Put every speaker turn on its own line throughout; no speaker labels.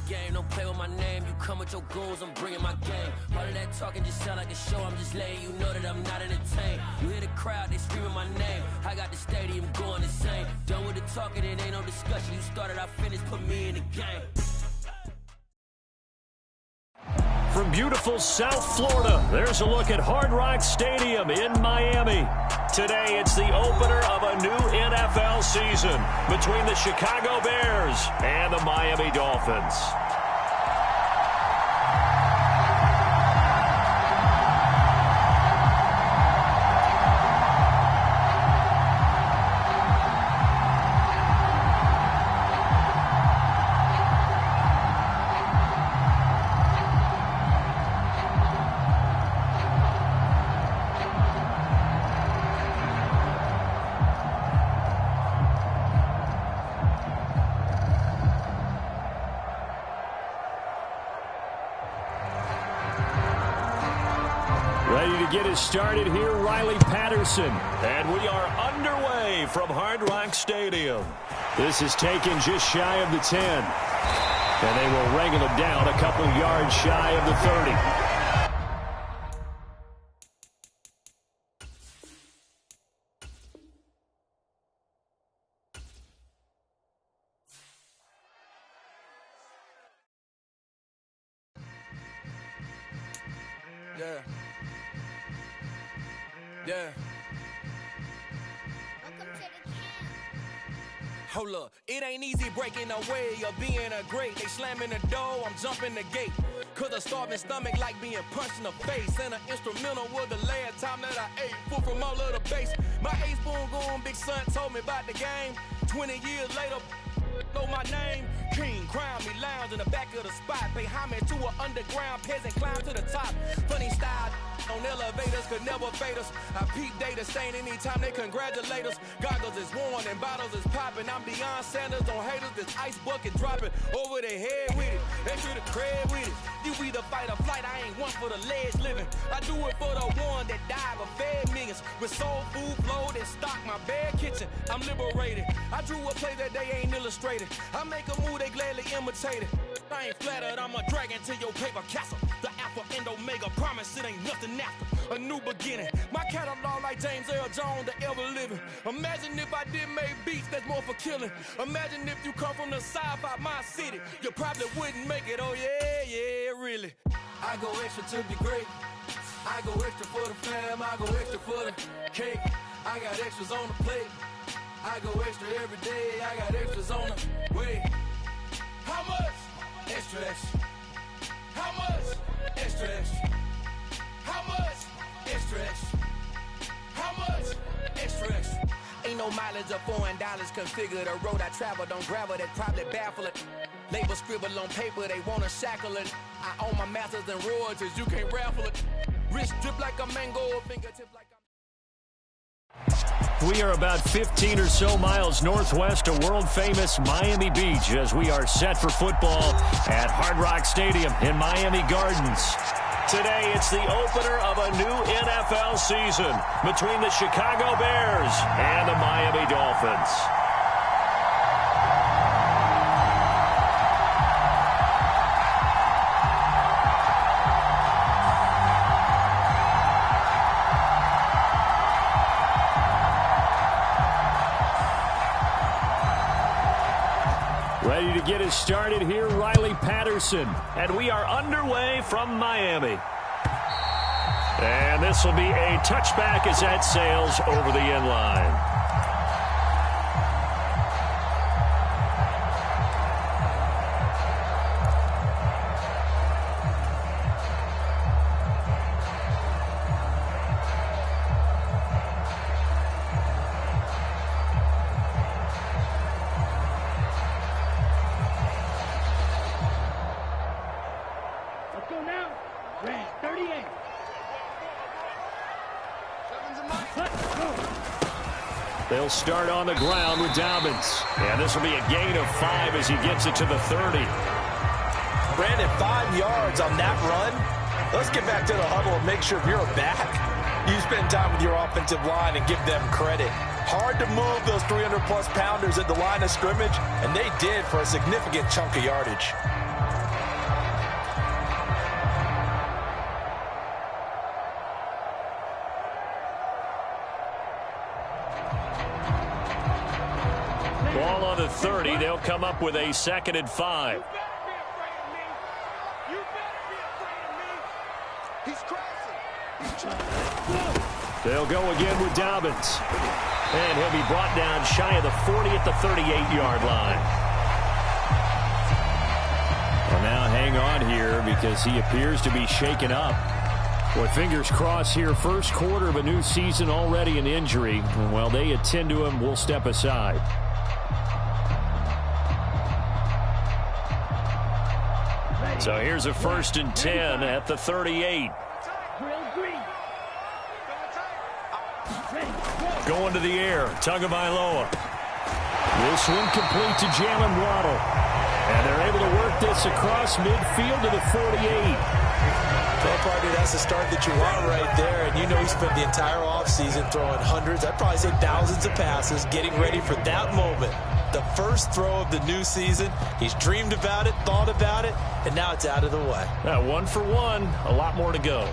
game, don't play with my name. You come with your goons, I'm bringing my game. All of that talking just sound like a show, I'm just letting you know that I'm not entertained. You hear the crowd, they screaming my name. I got the stadium going insane. Done with the talking, it ain't no discussion. You started, I finished, put me in the game.
From beautiful South Florida, there's a look at Hard Rock Stadium in Miami. Today, it's the opener of a new NFL season between the Chicago Bears and the Miami Dolphins. Ready to get us started here, Riley Patterson. And we are underway from Hard Rock Stadium. This is taken just shy of the 10. And they will wrangle it down a couple yards shy of the 30.
Yeah. Yeah. Hold up, it ain't easy breaking away or being a great. They slamming the door, I'm jumping the gate. Cause a starving stomach like being punched in the face. And an instrumental was the last time that I ate food from all of the base. My ace-boom goon big son told me about the game. 20 years later, know my name. King, crown me, lounge in the back of the spot. Pay homage to an underground peasant, climb to the top. Funny style on elevators could never fade us. I peep data stain anytime they congratulate us. Goggles is worn and bottles is popping. I'm Deion Sanders on haters, this ice bucket dropping over their head with it. They should have cred with it. You either fight or flight, I ain't one for the ledge living. I do it for the one that died but fed millions. With soul food flow that stock my bare kitchen. I'm liberated. I drew a play that they ain't illustrated. I make a move, they gladly imitate it. I ain't flattered, I'm a dragon to your paper castle. The Alpha and Omega, promise it ain't nothing after. A new beginning. My catalog like James Earl Jones, the ever living. Imagine if I did make beats that's more for killing. Imagine if you come from the sci-fi, my city. You probably wouldn't make it, oh yeah, yeah, really. I go extra to be great. I go extra for the fam, I go extra for the cake. I got extras on the plate. I go extra every day, I got extras on the way. How much? Extra, extra. How much? Extra, extra. How much? Extra, extra. How much? Extra, extra. Ain't no mileage of $4 configure the road I travel. Don't gravel that probably baffle it. Label scribble on paper, they wanna shackle it. I own my masters and royalties, you can't raffle it. Wrist drip like a mango, fingertip like
We are about 15 or so miles northwest of world-famous Miami Beach as we are set for football at Hard Rock Stadium in Miami Gardens. Today, it's the opener of a new NFL season between the Chicago Bears and the Miami Dolphins. Ready to get us started here, Riley Patterson. And we are underway from Miami. And this will be a touchback as that sails over the end line. They'll start on the ground with Dobbins. And this will be a gain of 5 as he gets it to the 30.
Brandon, 5 yards on that run. Let's get back to the huddle and make sure if you're back, you spend time with your offensive line and give them credit. Hard to move those 300-plus pounders at the line of scrimmage, and they did for a significant chunk of yardage.
the 30. They'll come up with a 2nd and 5. They'll go again with Dobbins. And he'll be brought down shy of the 40 at the 38-yard line. Well, now hang on here because he appears to be shaken up. Boy, fingers crossed here. First quarter of a new season, already an injury. And while they attend to him, we'll step aside. So here's a 1st and 10 at the 38. Going to the air, Tagovailoa. This one complete to Jalen Waddle. And they're able to work this across midfield to the 48.
Well, probably that's the start that you want right there. And you know he spent the entire offseason throwing hundreds, I'd probably say thousands of passes, getting ready for that moment. The first throw of the new season. He's dreamed about it, thought about it, and now it's out of the way.
1 for 1, a lot more to go.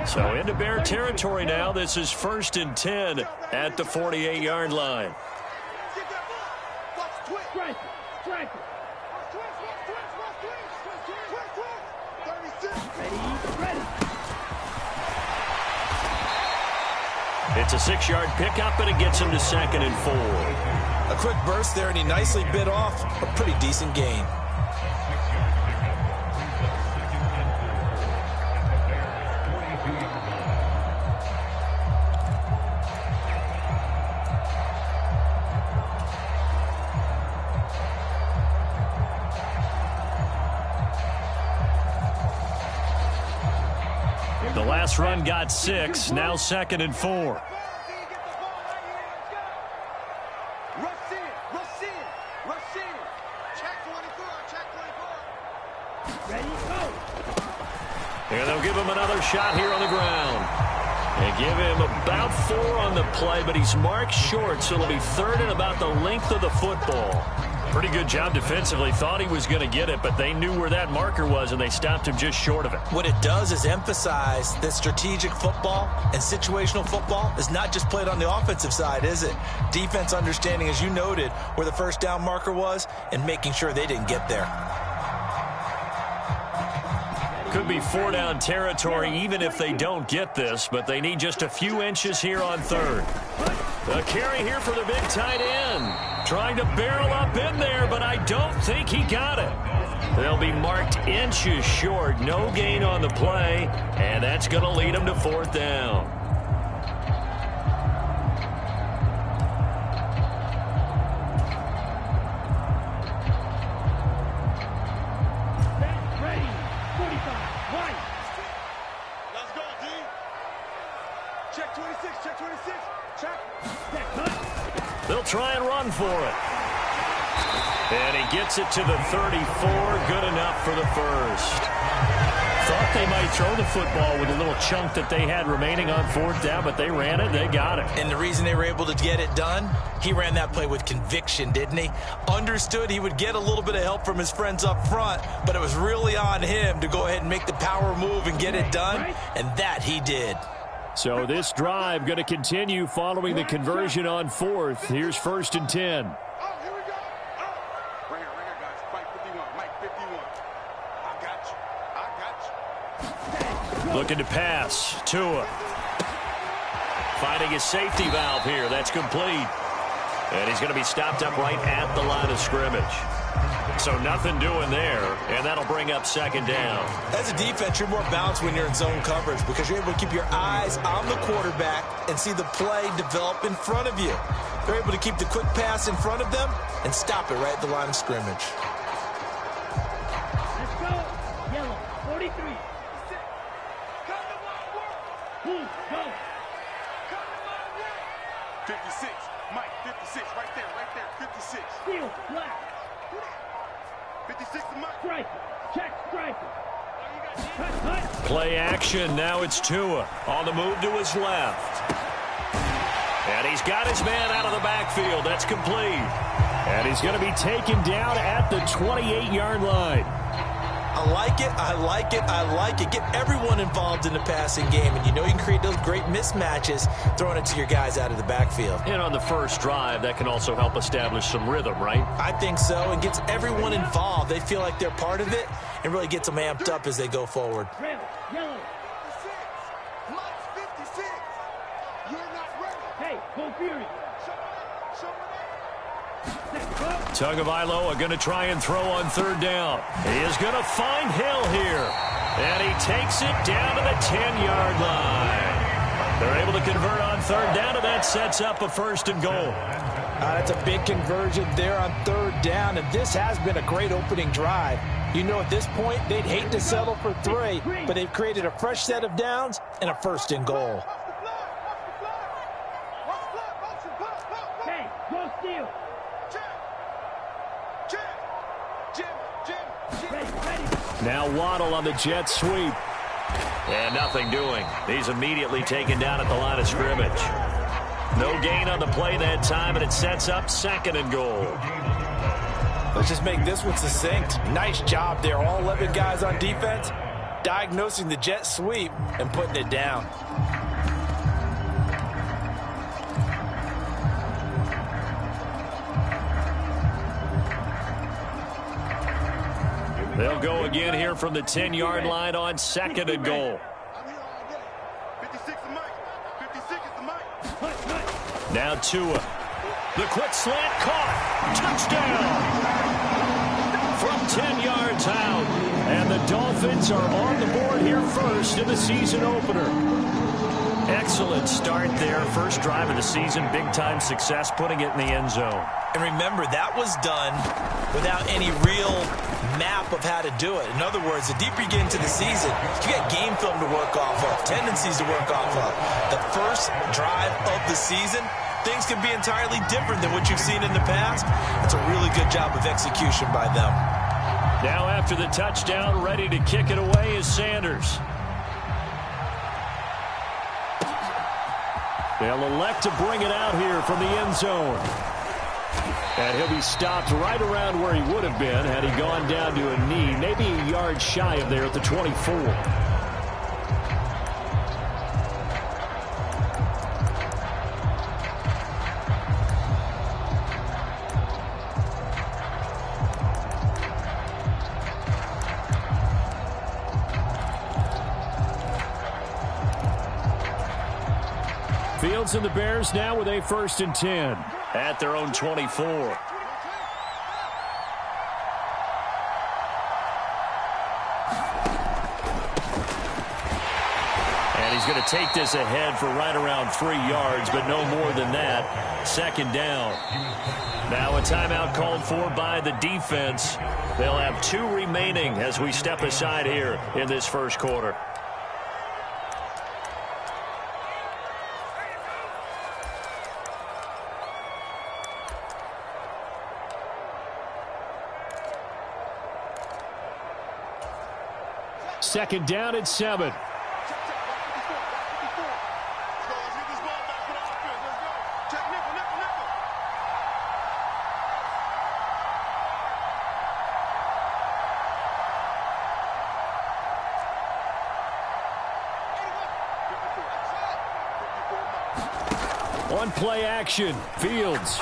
So into Bear territory now. This is 1st and 10 at the 48-yard line. It's a 6-yard pickup, and it gets him to 2nd and 4.
A quick burst there, and he nicely bit off a pretty decent gain.
The last run got 6, now 2nd and 4. And they'll give him another shot here on the ground. And give him about 4 on the play, but he's marked short, so it'll be 3rd and about the length of the football. Pretty good job defensively. Thought he was going to get it, but they knew where that marker was, and they stopped him just short of it.
What it does is emphasize that strategic football and situational football is not just played on the offensive side, is it? Defense understanding, as you noted, where the first down marker was and making sure they didn't get there.
Could be 4-down territory even if they don't get this, but they need just a few inches here on 3rd. A carry here for the big tight end. Trying to barrel up in there, but I don't think he got it. They'll be marked inches short. No gain on the play, and that's going to lead them to 4th down. They'll try and run for it. And he gets it to the 34. Good enough for the first. Thought they might throw the football with a little chunk that they had remaining on 4th down, but they ran it. They got it.
And the reason they were able to get it done, he ran that play with conviction, didn't he? Understood he would get a little bit of help from his friends up front, but it was really on him to go ahead and make the power move and get it done, and that he did.
So this drive going to continue following the conversion on 4th. Here's 1st and 10. Looking to pass. Tua. Finding his safety valve here. That's complete. And he's going to be stopped up right at the line of scrimmage. So nothing doing there, and that'll bring up 2nd down.
As a defense, you're more balanced when you're in zone coverage because you're able to keep your eyes on the quarterback and see the play develop in front of you. They're able to keep the quick pass in front of them and stop it right at the line of scrimmage.
Let's go. Yellow, 43. Go.
56. Mike, 56. Right there. 56.
Steel, black.
56 to Mike.
Striker. Check striker.
Play action. Now it's Tua on the move to his left. And he's got his man out of the backfield. That's complete. And he's going to be taken down at the 28-yard line.
I like it, I like it, I like it. Get everyone involved in the passing game, and you know you can create those great mismatches throwing it to your guys out of the backfield.
And on the first drive, that can also help establish some rhythm, right?
I think so, and gets everyone involved. They feel like they're part of it and really gets them amped up as they go forward.
Trail, yellow.
56. Mike's 56. You're not ready.
Hey, go Fury.
Tagovailoa going to try and throw on third down. He is going to find Hill here. And he takes it down to the 10-yard line. They're able to convert on third down, and that sets up a first and goal.
That's a big conversion there on third down, and this has been a great opening drive. You know, at this point, they'd hate to settle for 3, but they've created a fresh set of downs and a first and goal.
Hey, go steal.
Now Waddle on the jet sweep. And nothing doing. He's immediately taken down at the line of scrimmage. No gain on the play that time, and it sets up second and goal.
Let's just make this one succinct. Nice job there. All 11 guys on defense diagnosing the jet sweep and putting it down.
They'll go again here from the 10-yard line on second and goal.
I'm here all day. 56 is Mike. 56 is the Mike.
Now Tua. The quick slant caught. Touchdown. From 10 yards out. And the Dolphins are on the board here first in the season opener. Excellent start there. First drive of the season. Big-time success putting it in the end zone.
And remember, that was done without any real map of how to do it. In other words, the deeper you get into the season, you got game film to work off of, tendencies to work off of. The first drive of the season, things can be entirely different than what you've seen in the past. It's a really good job of execution by them.
Now after the touchdown, ready to kick it away is Sanders. They'll elect to bring it out here from the end zone. And he'll be stopped right around where he would have been had he gone down to a knee, maybe a yard shy of there at the 24. Fields and the Bears now with a 1st and 10 at their own 24. And he's going to take this ahead for right around 3 yards, but no more than that. Second down. Now a timeout called for by the defense. They'll have 2 remaining as we step aside here in this first quarter. Second down at 7. On play action, Fields.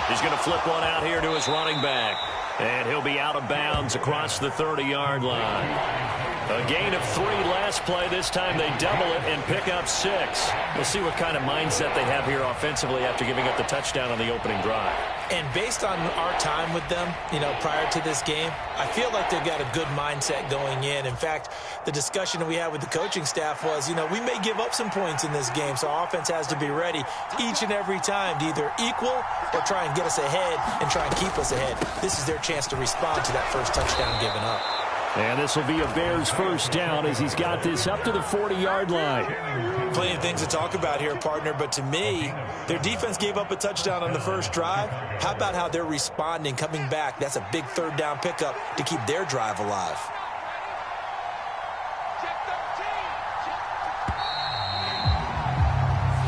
He's going to flip one out here to his running back. And he'll be out of bounds across the 30-yard line. A gain of 3 last play. This time they double it and pick up 6. We'll see what kind of mindset they have here offensively after giving up the touchdown on the opening drive.
And based on our time with them, you know, prior to this game, I feel like they've got a good mindset going in. In fact, the discussion that we had with the coaching staff was, you know, we may give up some points in this game, so our offense has to be ready each and every time to either equal or try and get us ahead and try and keep us ahead. This is their chance to respond to that first touchdown given up.
And this will be a Bears first down as he's got this up to the 40-yard line.
Plenty of things to talk about here, partner, but to me, their defense gave up a touchdown on the first drive. How about how they're responding, coming back? That's a big third down pickup to keep their drive alive.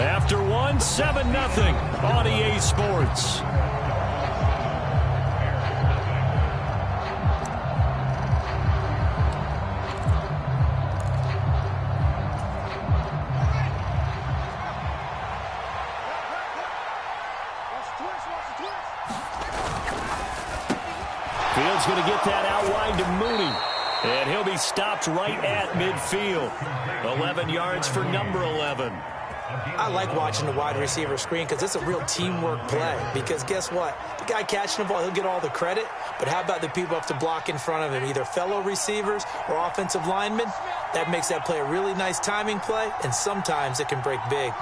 After one, 7-0 on EA Sports. Ball's going to get that out wide to Mooney. And he'll be stopped right at midfield. 11 yards for number 11.
I like watching the wide receiver screen because it's a real teamwork play. Because guess what? The guy catching the ball, he'll get all the credit. But how about the people up to block in front of him, either fellow receivers or offensive linemen? That makes that play a really nice timing play, and sometimes it can break big.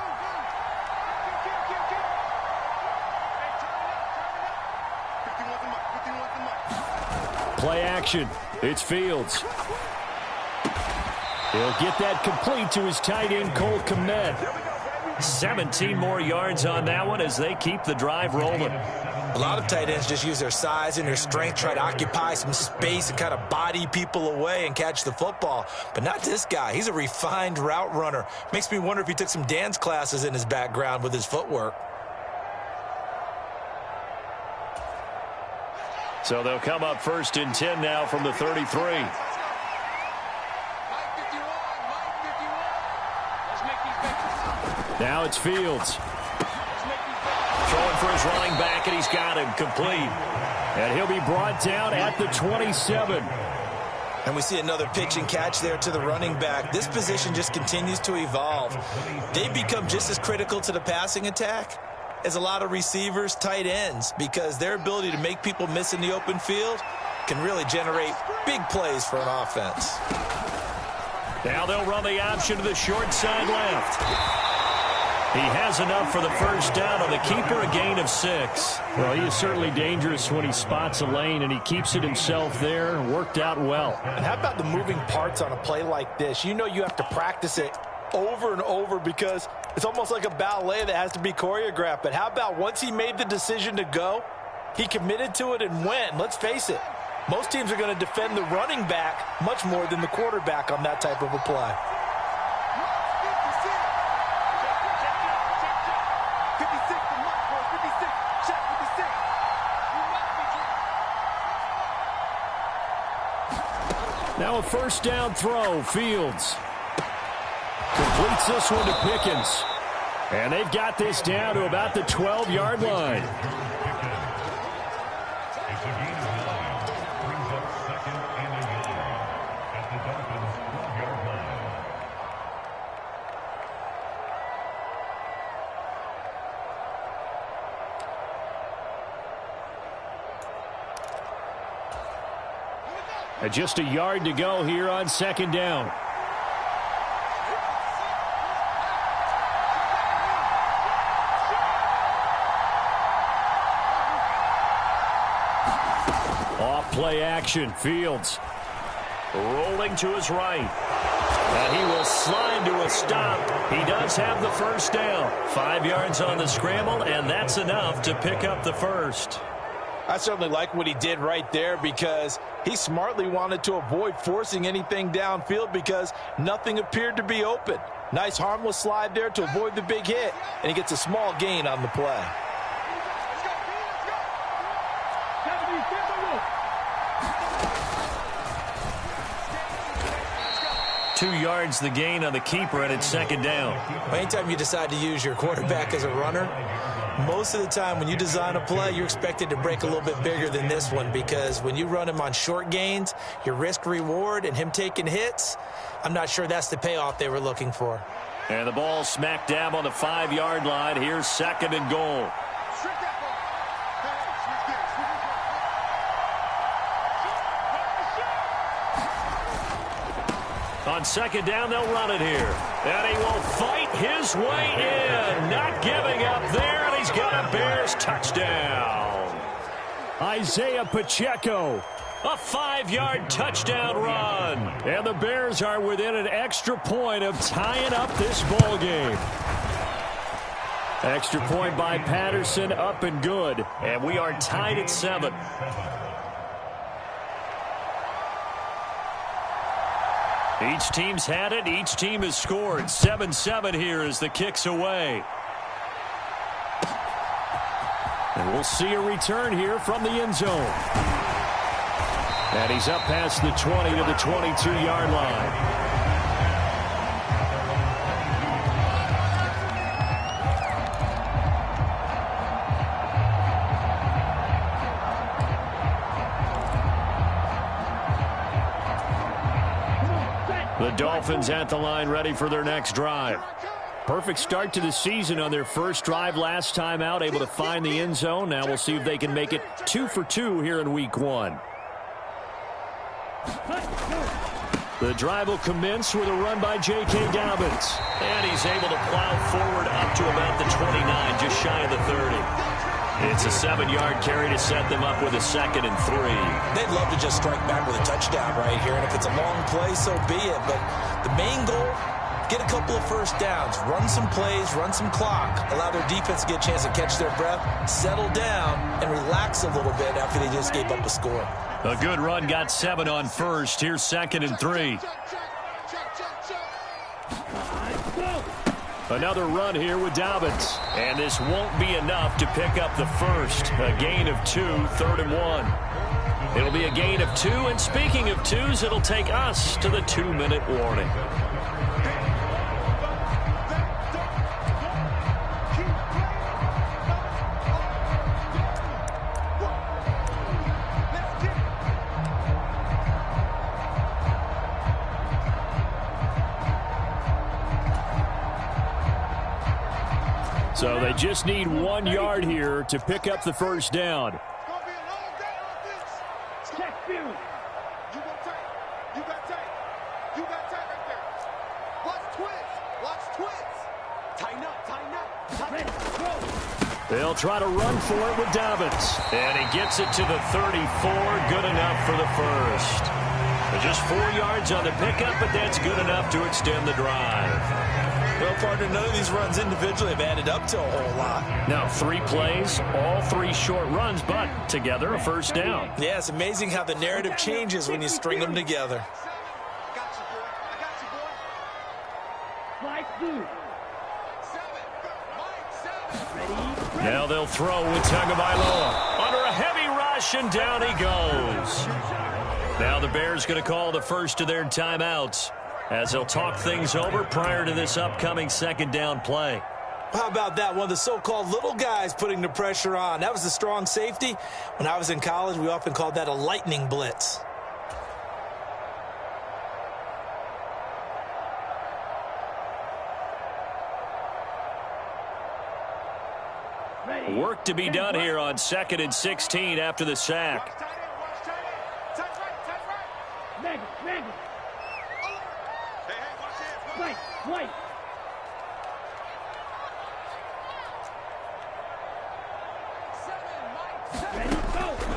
Play action. It's Fields. He'll get that complete to his tight end, Cole Kmet. 17 more yards on that one as they keep the drive rolling.
A lot of tight ends just use their size and their strength, try to occupy some space and kind of body people away and catch the football. But not this guy. He's a refined route runner. Makes me wonder if he took some dance classes in his background with his footwork.
So they'll come up 1st and 10 now from the 33. Now it's Fields. Throwing for his running back, and he's got him complete. And he'll be brought down at the 27.
And we see another pitch and catch there to the running back. This position just continues to evolve. They become just as critical to the passing attack as a lot of receivers, tight ends, because their ability to make people miss in the open field can really generate big plays for an offense.
Now they'll run the option to the short side left. He has enough for the first down on the keeper, a gain of 6.
Well, he is certainly dangerous when he spots a lane, and he keeps it himself there. Worked out well.
And how about the moving parts on a play like this? You know you have to practice it over and over because it's almost like a ballet that has to be choreographed. But how about once he made the decision to go, he committed to it and went. Let's face it, most teams are going to defend the running back much more than the quarterback on that type of a play.
Now a first down throw, Fields. Completes this one to Pickens. And they've got this down to about the 12-yard line.
And just a yard to go here on 2nd down.
Off play action, Fields. Rolling to his right. And he will slide to a stop. He does have the first down. 5 yards on the scramble, and that's enough to pick up the first.
I certainly like what he did right there because he smartly wanted to avoid forcing anything downfield because nothing appeared to be open. Nice harmless slide there to avoid the big hit, and he gets a small gain on the play.
Two yards the gain on the keeper, and it's 2nd down.
Anytime you decide to use your quarterback as a runner, most of the time when you design a play, you're expected to break a little bit bigger than this one because when you run him on short gains, your risk-reward and him taking hits, I'm not sure that's the payoff they were looking for.
And the ball smack dab on the 5-yard line. Here's 2nd and goal. On 2nd down, they'll run it here. And he will fight his way in. Not giving up there, and he's got a Bears touchdown.
Isaiah Pacheco.
A 5-yard touchdown run.
And the Bears are within an extra point of tying up this ball game.
Extra point by Patterson, up and good. And we are tied at 7. Each team's had it. Each team has scored. 7-7 here as the kick's away. And we'll see a return here from the end zone. And he's up past the 20 to the 22-yard line. The Dolphins at the line ready for their next drive.
Perfect start to the season on their first drive last time out, able to find the end zone. Now we'll see if they can make it 2 for 2 here in week 1. The drive will commence with a run by J.K. Dobbins.
And he's able to plow forward up to about the 29, just shy of the 30. It's a 7-yard carry to set them up with a 2nd and 3.
They'd love to just strike back with a touchdown right here, and if it's a long play, so be it. But the main goal, get a couple of first downs, run some plays, run some clock, allow their defense to get a chance to catch their breath, settle down, and relax a little bit after they just gave up a score.
A good run got 7 on first. Here's 2nd and 3.
Another run here with Dobbins.
And this won't be enough to pick up the first. A gain of 2, 3rd and 1. It'll be a gain of 2, and speaking of 2s, it'll take us to the 2-minute warning.
So they just need 1 yard here to pick up the first down. They'll try to run for it with Dobbins.
And he gets it to the 34. Good enough for the first. Just 4 yards on the pickup, but that's good enough to extend the drive.
Well, partner, none of these runs individually have added up to a whole lot.
Now 3 plays, all 3 short runs, but together a first down.
Yeah, it's amazing how the narrative changes when you string them together.
Now they'll throw with Tagovailoa. Under a heavy rush, and down he goes. Now the Bears going to call the first of their timeouts as they'll talk things over prior to this upcoming 2nd down play.
How about that? One of the so-called little guys putting the pressure on. That was the strong safety. When I was in college, we often called that a lightning blitz.
Work to be done here on 2nd and 16 after the sack.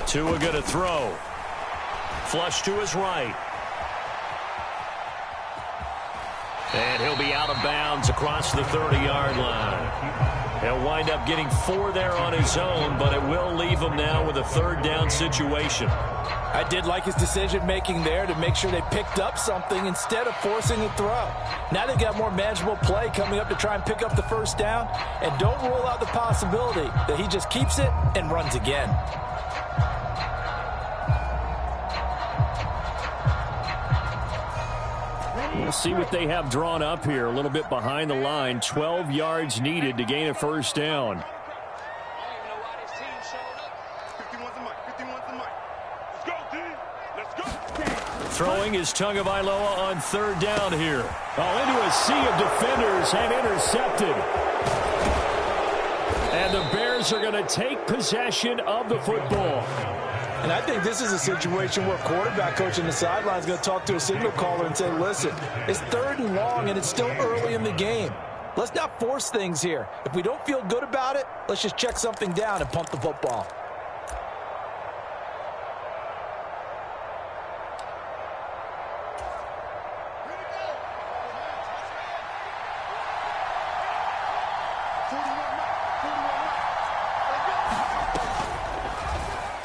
Tua going to throw. Flush to his right. And he'll be out of bounds across the 30-yard line. He'll wind up getting 4 there on his own, but it will leave him now with a 3rd down situation.
I did like his decision-making there to make sure they picked up something instead of forcing a throw. Now they've got more manageable play coming up to try and pick up the first down, and don't rule out the possibility that he just keeps it and runs again.
We'll see what they have drawn up here. A little bit behind the line. 12 yards needed to gain a first down. Throwing is Tagovailoa on 3rd down here. Oh, into a sea of defenders and intercepted. And the Bears are going to take possession of the football.
And I think this is a situation where quarterback coach on the sideline is going to talk to a signal caller and say, listen, it's 3rd and long and it's still early in the game. Let's not force things here. If we don't feel good about it, let's just check something down and pump the football.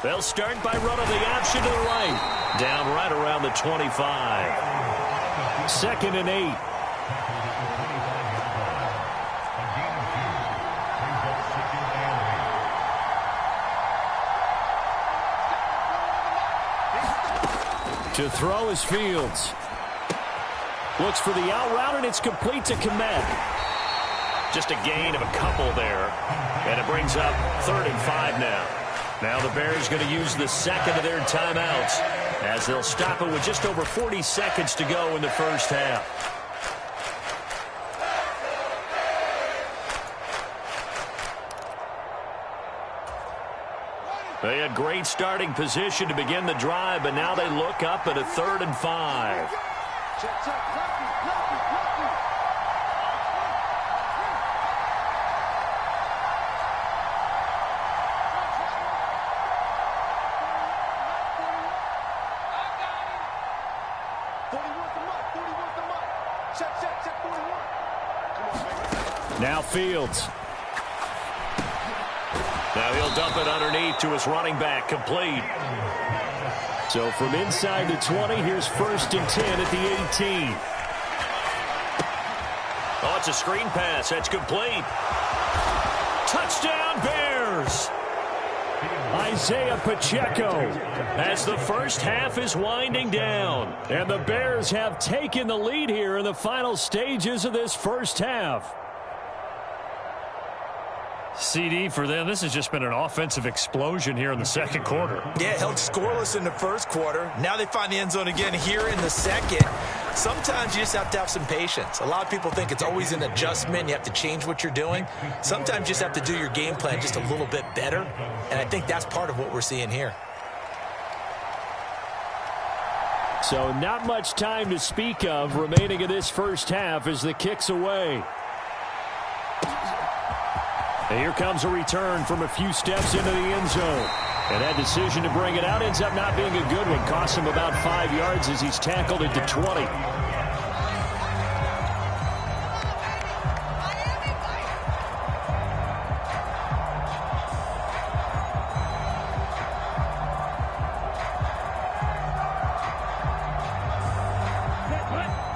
They'll start by running the option to the right. Down right around the 25.
2nd and 8. To throw is Fields. Looks for the out route, and it's complete to Komet.
Just a gain of a couple there. And it brings up 3rd and 5 now. Now the Bears going to use the second of their timeouts as they'll stop it with just over 40 seconds to go in the first half. They had great starting position to begin the drive, but now they look up at a 3rd and 5.
Check, check.
Now Fields. Now he'll dump it underneath to his running back, complete. So from inside the 20, here's 1st and 10 at the 18. Oh, it's a screen pass. That's complete. Touchdown, Bears! Isaiah Pacheco as the first half is winding down. And the Bears have taken the lead here in the final stages of this first half. CD for them, this has just been an offensive explosion here in the second quarter.
Yeah, held scoreless in the first quarter. Now they find the end zone again here in the second. Sometimes you just have to have some patience. A lot of people think it's always an adjustment. You have to change what you're doing. Sometimes you just have to do your game plan just a little bit better. And I think that's part of what we're seeing here.
So not much time to speak of remaining in this first half as the kick's away. And here comes a return from a few steps into the end zone. And that decision to bring it out ends up not being a good one. Costs him about 5 yards as he's tackled at the 20.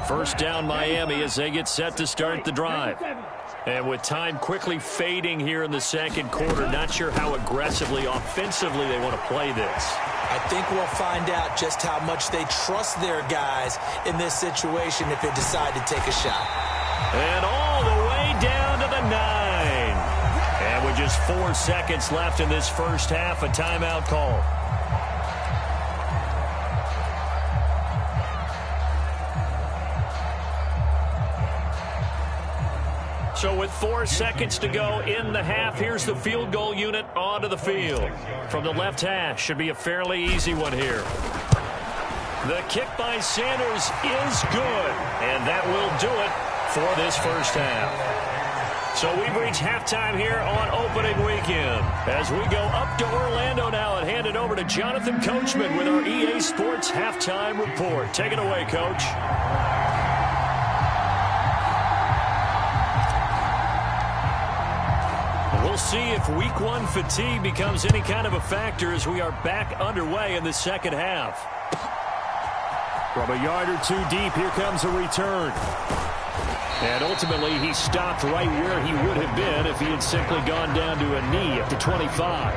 First down Miami as they get set to start the drive. And with time quickly fading here in the second quarter, not sure how aggressively, offensively they want to play this.
I think we'll find out just how much they trust their guys in this situation if they decide to take a shot.
And all the way down to the 9. And with just 4 seconds left in this first half, a timeout call. So with 4 seconds to go in the half, here's the field goal unit onto the field. From the left hash, should be a fairly easy one here. The kick by Sanders is good, and that will do it for this first half. So we've reached halftime here on opening weekend. As we go up to Orlando now and hand it over to Jonathan Coachman with our EA Sports Halftime Report. Take it away, Coach. We'll see if week one fatigue becomes any kind of a factor as we are back underway in the second half. From a yard or two deep, here comes a return. And ultimately, he stopped right where he would have been if he had simply gone down to a knee at the 25.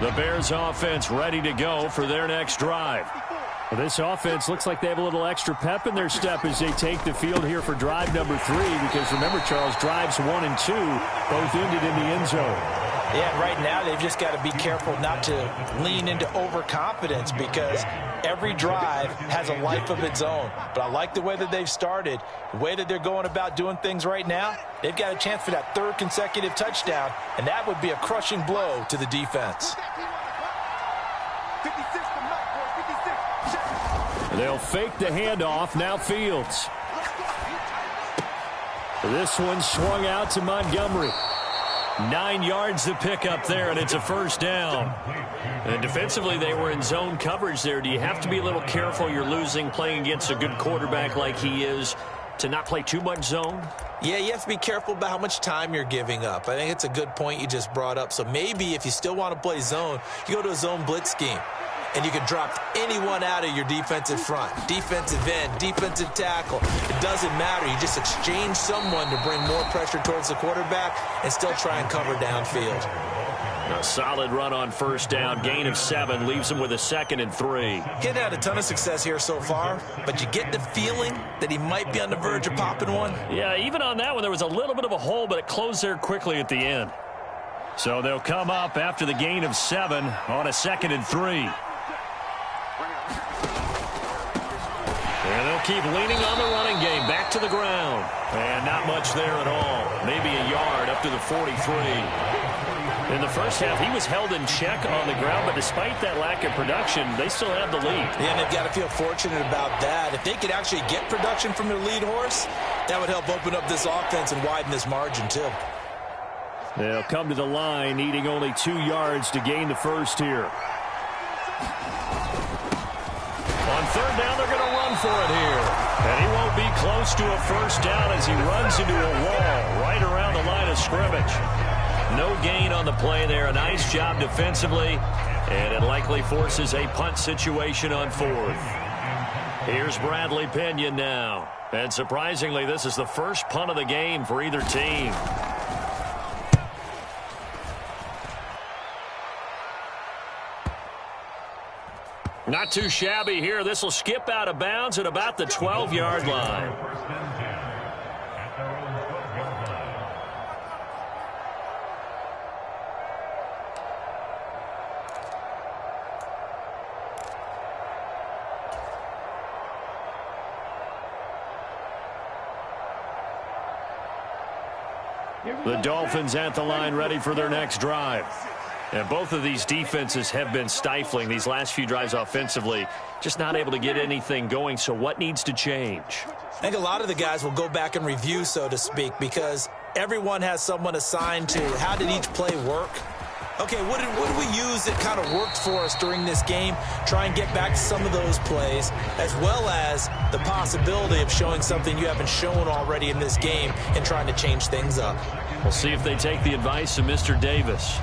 The Bears offense ready to go for their next drive. Well, this offense looks like they have a little extra pep in their step as they take the field here for drive number 3. Because remember, Charles, drives 1 and 2 both ended in the end zone.
Yeah, right now they've just got to be careful not to lean into overconfidence because every drive has a life of its own. But I like the way that they've started, the way that they're going about doing things right now. They've got a chance for that 3rd consecutive touchdown, and that would be a crushing blow to the defense.
They'll fake the handoff. Now Fields. This one swung out to Montgomery. 9 yards to pick up there, and it's a first down. And defensively, they were in zone coverage there. Do you have to be a little careful? You're losing playing against a good quarterback like he is to not play too much zone?
Yeah, you have to be careful about how much time you're giving up. I think it's a good point you just brought up. So maybe if you still want to play zone, you go to a zone blitz scheme. And you can drop anyone out of your defensive front, defensive end, defensive tackle. It doesn't matter. You just exchange someone to bring more pressure towards the quarterback and still try and cover downfield.
A solid run on first down. Gain of 7 leaves him with a 2nd and 3.
He's had a ton of success here so far, but you get the feeling that he might be on the verge of popping one.
Yeah, even on that one, there was a little bit of a hole, but it closed there quickly at the end. So they'll come up after the gain of 7 on a 2nd and 3. And they'll keep leaning on the running game. Back to the ground. And not much there at all. Maybe a yard up to the 43. In the first half, he was held in check on the ground, but despite that lack of production, they still have the lead.
Yeah, and they've got to feel fortunate about that. If they could actually get production from their lead horse, that would help open up this offense and widen this margin, too.
They'll come to the line, needing only 2 yards to gain the first here. On third down, they're going to run for it here. And he won't be close to a first down as he runs into a wall right around the line of scrimmage. No gain on the play there. A nice job defensively. And it likely forces a punt situation on 4th. Here's Bradley Pinion now. And surprisingly, this is the first punt of the game for either team. Not too shabby here. This will skip out of bounds at about the 12-yard line. The Dolphins at the line, ready for their next drive. And both of these defenses have been stifling these last few drives offensively. Just not able to get anything going. So what needs to change?
I think a lot of the guys will go back and review, so to speak, because everyone has someone assigned to how did each play work. Okay, what did we use that kind of worked for us during this game? Try and get back to some of those plays, as well as the possibility of showing something you haven't shown already in this game and trying to change things up.
We'll see if they take the advice of Mr. Davis.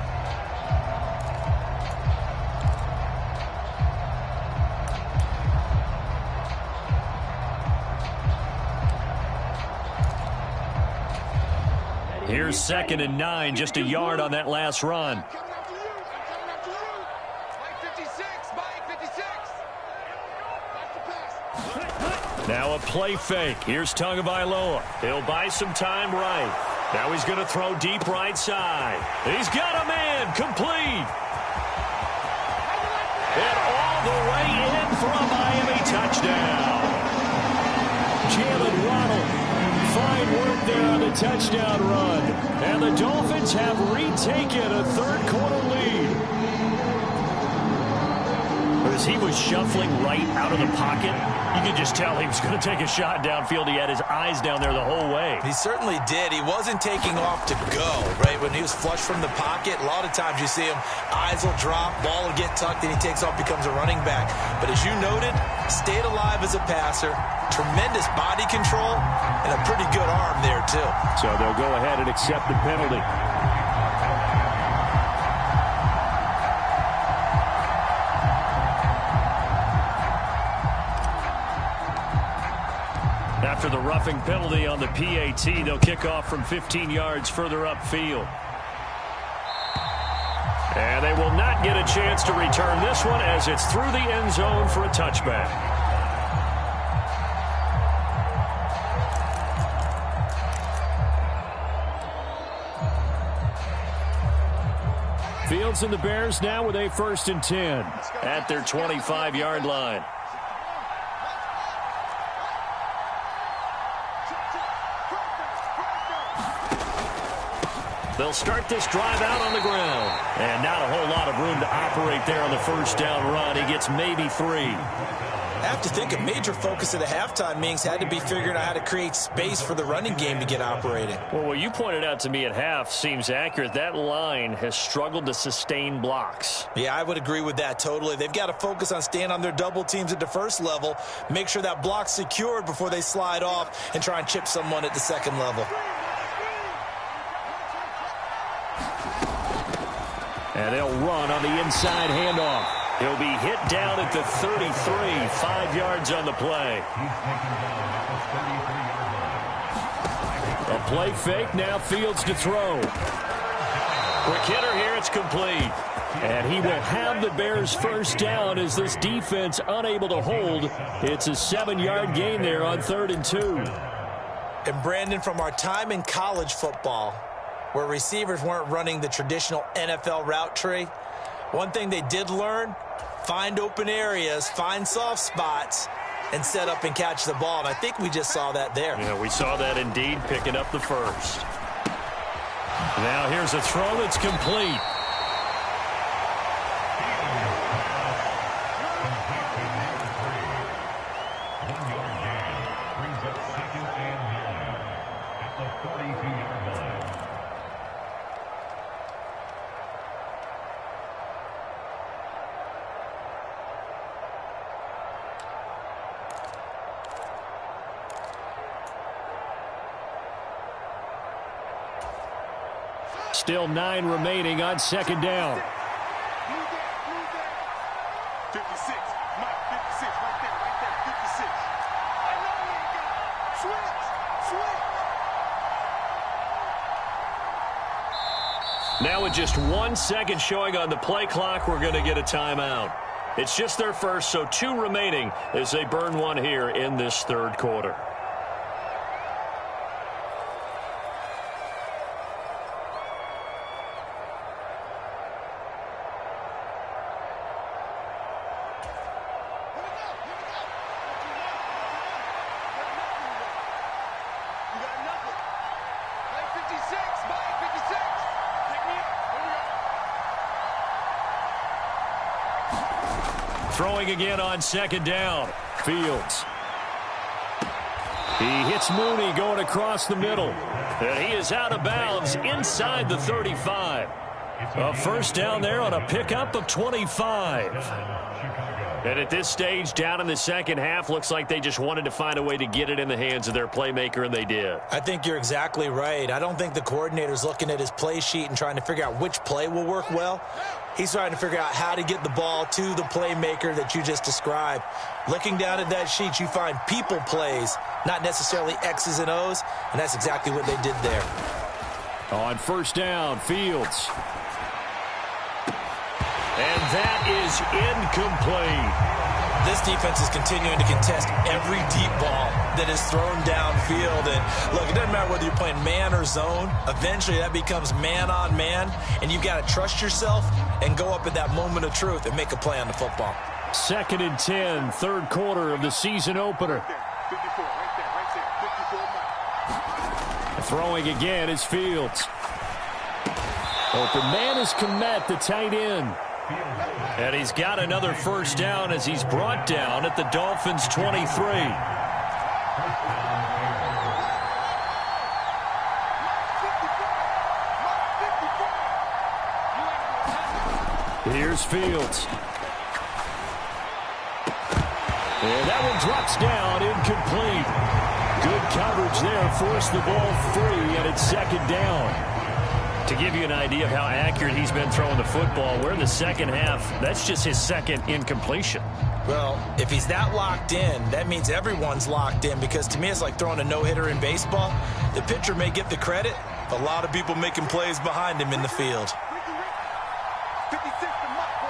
Here's 2nd and 9, just a yard on that last run. Now a play fake. Here's Tagovailoa. He'll buy some time right. Now he's going to throw deep right side. He's got a man complete. And all the way in for a Miami touchdown. Jalen Waddle. Fine work there on the touchdown run. And the Dolphins have retaken a third-quarter lead. As he was shuffling right out of the pocket, you could just tell he was going to take a shot downfield. He had his eyes down there the whole way.
He certainly did. He wasn't taking off to go, right? When he was flush from the pocket, a lot of times you see him, eyes will drop, ball will get tucked, and he takes off, becomes a running back. But as you noted, stayed alive as a passer, tremendous body control, and a pretty good arm there, too.
So they'll go ahead and accept the penalty. After the roughing penalty on the PAT, they'll kick off from 15 yards further upfield. And they will not get a chance to return this one as it's through the end zone for a touchback. Fields and the Bears now with a 1st and 10 at their 25-yard line. They'll start this drive out on the ground. And not a whole lot of room to operate there on the first down run. He gets maybe 3.
I have to think a major focus of the halftime meetings had to be figuring out how to create space for the running game to get operating.
Well, what you pointed out to me at half seems accurate. That line has struggled to sustain blocks.
Yeah, I would agree with that totally. They've got to focus on staying on their double teams at the first level, make sure that block's secured before they slide off and try and chip someone at the second level.
And they'll run on the inside handoff. He'll be hit down at the 33, 5 yards on the play. A play fake, now Fields to throw. Quick hitter here, it's That's complete.
And he will have the Bears first down as this defense unable to hold. It's a 7-yard gain there on 3rd and 2.
And Brandon, from our time in college football, where receivers weren't running the traditional NFL route tree, one thing they did learn, find open areas, find soft spots, and set up and catch the ball. And I think we just saw that there.
Yeah, we saw that indeed, picking up the first. Now here's a throw that's complete.
Still 9 remaining on 2nd down.
56. Mike, 56. Right there. 56. Switch.
Now with just 1 second showing on the play clock, we're going to get a timeout. It's just their first, so 2 remaining as they burn one here in this 3rd quarter. Throwing again on 2nd down. Fields. He hits Mooney going across the middle. And he is out of bounds inside the 35. A first down there on a pickup of 25. And at this stage, down in the second half, looks like they just wanted to find a way to get it in the hands of their playmaker, and they did.
I think you're exactly right. I don't think the coordinator's looking at his play sheet and trying to figure out which play will work well. He's trying to figure out how to get the ball to the playmaker that you just described. Looking down at that sheet, you find people plays, not necessarily X's and O's, and that's exactly what they did there.
On first down, Fields.
And that is incomplete.
This defense is continuing to contest every deep ball that is thrown downfield. And look, it doesn't matter whether you're playing man or zone. Eventually, that becomes man on man, and you've got to trust yourself and go up at that moment of truth and make a play on the football.
2nd and 10, 3rd quarter of the season opener.
54, right there. 54.
Throwing again is Fields. Open man is Kmet, the tight end.
And he's got another first down as he's brought down at the Dolphins' 23.
Here's Fields. And that one drops down, incomplete. Good coverage there, forced the ball free, and it's 2nd down.
To give you an idea of how accurate he's been throwing the football, we're in the second half. That's just his 2nd incompletion.
Well, if he's that locked in, that means everyone's locked in, because to me it's like throwing a no-hitter in baseball. The pitcher may get the credit, a lot of people making plays behind him in the field.
56 to Mike,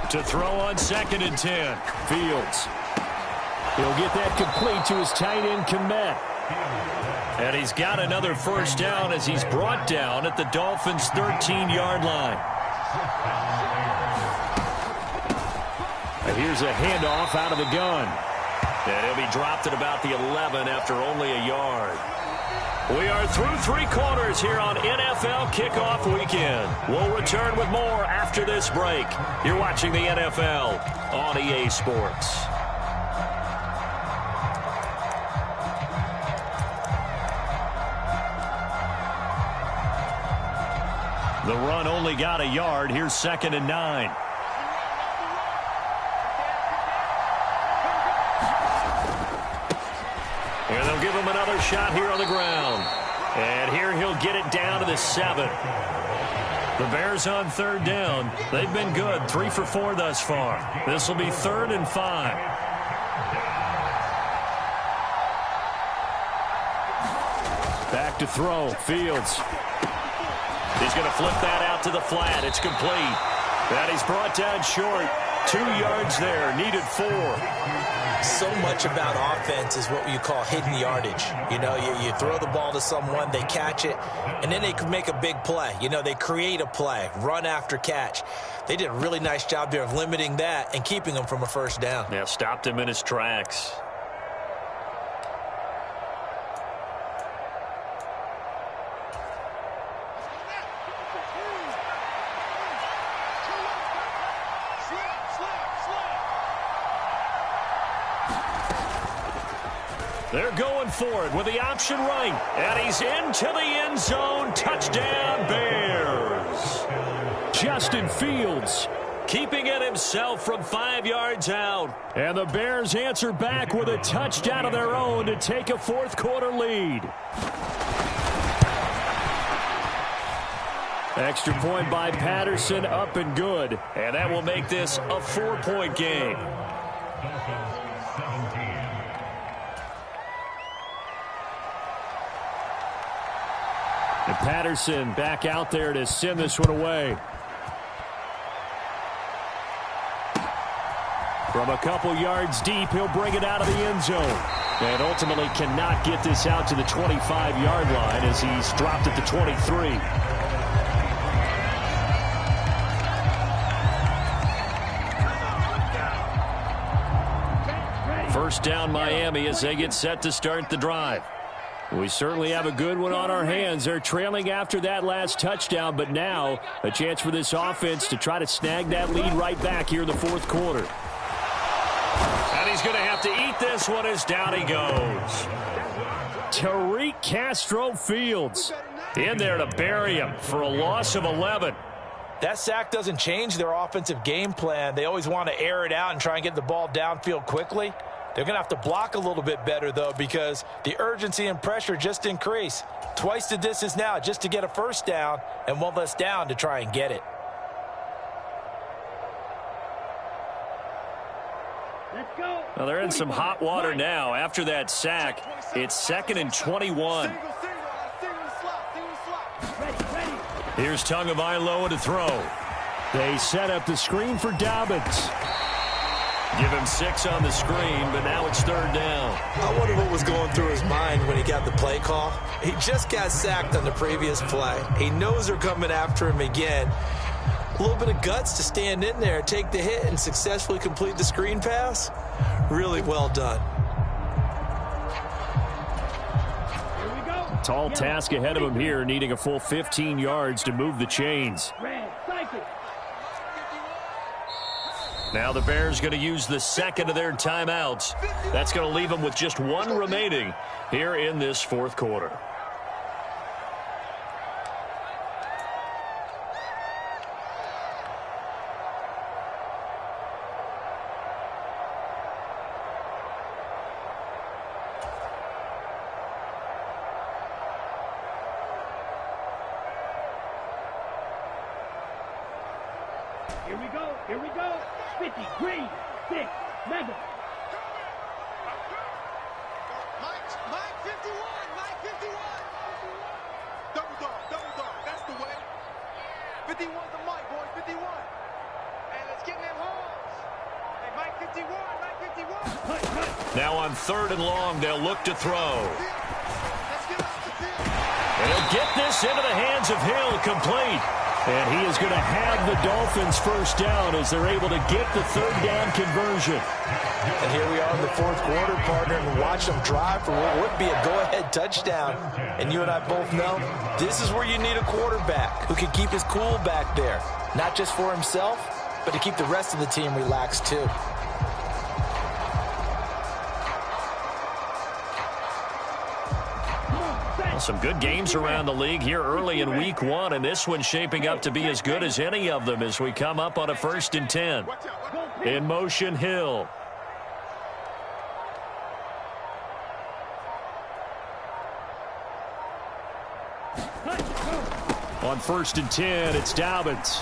56.
To throw on 2nd and 10, Fields. He'll get that complete to his tight end, Kmet.
And he's got another first down as he's brought down at the Dolphins' 13-yard line.
And here's a handoff out of the gun.
And he'll be dropped at about the 11 after only a yard. We are through 3 quarters here on NFL Kickoff Weekend. We'll return with more after this break. You're watching the NFL on EA Sports. The run only got a yard. Here's 2nd and 9. And they'll give him another shot here on the ground. And here he'll get it down to the 7. The Bears on 3rd down. They've been good, 3 for 4 thus far. This will be 3rd and 5. Back to throw. Fields.
He's going to flip that out to the flat. It's complete. And he's brought down short. 2 yards there. Needed 4.
So much about offense is what you call hidden yardage. You know, you throw the ball to someone, they catch it, and then they can make a big play. You know, they create a play, run after catch. They did a really nice job there of limiting that and keeping him from a first down.
Yeah, stopped him in his tracks. They're going for it with the option right. And he's into the end zone. Touchdown, Bears. Justin Fields keeping it himself from 5 yards out. And the Bears answer back with a touchdown of their own to take a fourth-quarter lead. Extra point by Patterson, up and good. And that will make this a 4-point game. And Patterson back out there to send this one away. From a couple yards deep, he'll bring it out of the end zone. And ultimately cannot get this out to the 25-yard line as he's dropped at the 23. First down Miami as they get set to start the drive. We certainly have a good one on our hands. They're trailing after that last touchdown, but now a chance for this offense to try to snag that lead right back here in the fourth quarter. And he's going to have to eat this one as down he goes. Tariq Castro-Fields in there to bury him for a loss of 11.
That sack doesn't change their offensive game plan. They always want to air it out and try and get the ball downfield quickly. They're going to have to block a little bit better, though, because the urgency and pressure just increase. Twice the distance now just to get a first down and one less down to try and get it.
Let's go.
Well, they're in some hot water now. After that sack, it's 2nd and 21. Here's Tagovailoa to throw. They set up the screen for Dobbins. Give him 6 on the screen, but now it's 3rd down.
I wonder what was going through his mind when he got the play call. He just got sacked on the previous play. He knows they're coming after him again. A little bit of guts to stand in there, take the hit, and successfully complete the screen pass. Really well done.
Here we go.
Tall task ahead of him here, needing a full 15 yards to move the chains.
Red, cycle.
Now the Bears going to use the second of their timeouts. That's going to leave them with just 1 remaining here in this fourth quarter.
Here we go. Here we go. 50, green, 6, mega.
Mike 51, Mike 51. Double dog, that's the way. 51's the Mike, boys, 51. And let's get in them holes. Hey, Mike 51, Mike 51.
Now on 3rd and long, they'll look to throw.
Let's get off the field.
And he'll get this into the hands of Hill, complete. And he is going to have the Dolphins first down as they're able to get the 3rd down conversion.
And here we are in the fourth quarter, partner, and watch them drive for what would be a go-ahead touchdown. And you and I both know this is where you need a quarterback who can keep his cool back there, not just for himself, but to keep the rest of the team relaxed too.
Some good games around the league here early in week 1, and this one's shaping up to be as good as any of them as we come up on a 1st and 10. In motion, Hill. On 1st and 10, it's Dobbins.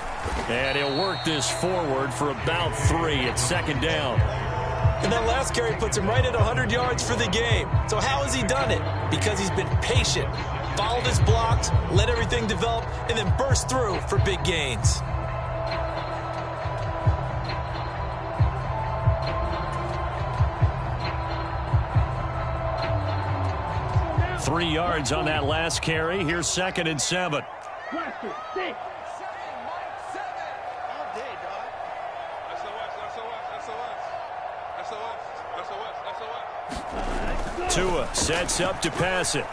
And he'll work this forward for about 3. It's 2nd down.
And that last carry puts him right at 100 yards for the game. So how has he done it? Because he's been patient, followed his blocks, let everything develop, and then burst through for big gains.
3 yards on that last carry. Here's 2nd and 7.
Blaster, 6.
Tua sets up to pass it.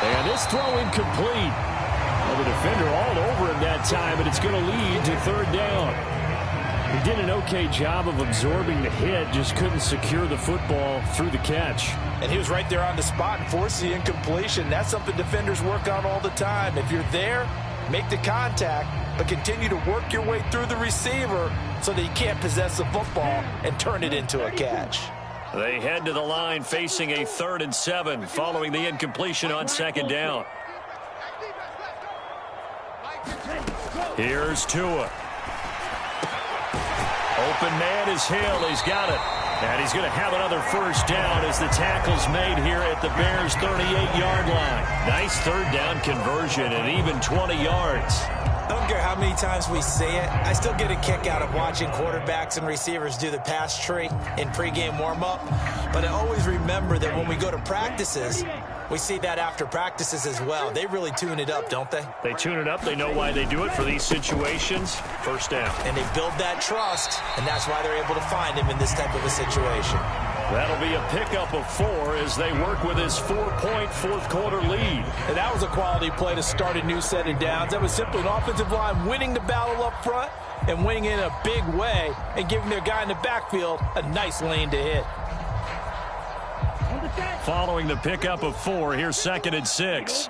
And this throw incomplete. Well, the defender all over him that time, and it's going to lead to 3rd down. He did an okay job of absorbing the hit, just couldn't secure the football through the catch.
And he was right there on the spot and forced the incompletion. That's something defenders work on all the time. If you're there, make the contact, but continue to work your way through the receiver so that you can't possess the football and turn it into a catch.
They head to the line facing a 3rd and 7 following the incompletion on 2nd down. Here's Tua. Open man is Hill. He's got it. And he's going to have another 1st down as the tackle's made here at the Bears' 38-yard line. Nice 3rd down conversion and even 20 yards.
I don't care how many times we say it, I still get a kick out of watching quarterbacks and receivers do the pass tree in pregame warm-up. But I always remember that when we go to practices, we see that after practices as well. They really tune it up, don't they?
They tune it up. They know why they do it for these situations. 1st down.
And they build that trust, and that's why they're able to find him in this type of a situation.
That'll be a pickup of 4 as they work with his 4-point 4th quarter lead.
And that was a quality play to start a new set of downs. That was simply an offensive line winning the battle up front and winning in a big way and giving their guy in the backfield a nice lane to hit.
Following the pickup of 4, here's 2nd and 6.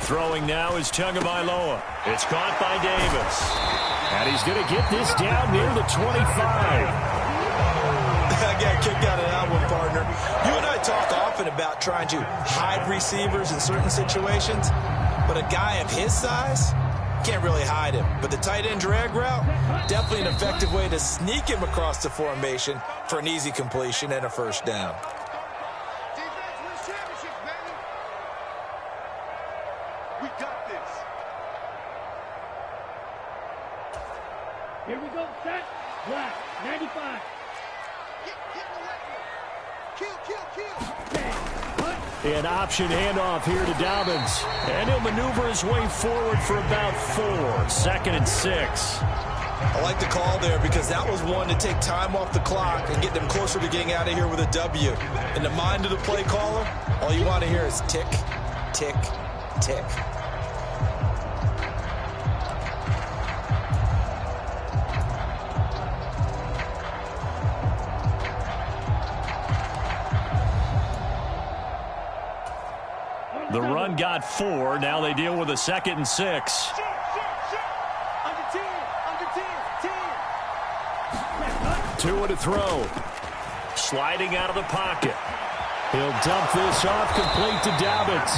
Throwing now is Tagovailoa. It's caught by Davis. And he's going to get this down near the 25.
I got kicked out of that one, partner. You and I talk often about trying to hide receivers in certain situations, but a guy of his size can't really hide him. But the tight end drag route, definitely an effective way to sneak him across the formation for an easy completion and a 1st down.
We got this.
Here we go, set. Black, 95.
An option handoff here to Dobbins. And he'll maneuver his way forward for about 4. 2nd and 6.
I like the call there because that was one to take time off the clock and get them closer to getting out of here with a W. In the mind of the play caller, all you want to hear is tick, tick, tick.
The run got 4. Now they deal with a 2nd and 6.
Under 10, under 10, 10.
Tua to throw. Sliding out of the pocket. He'll dump this off complete to Dobbins.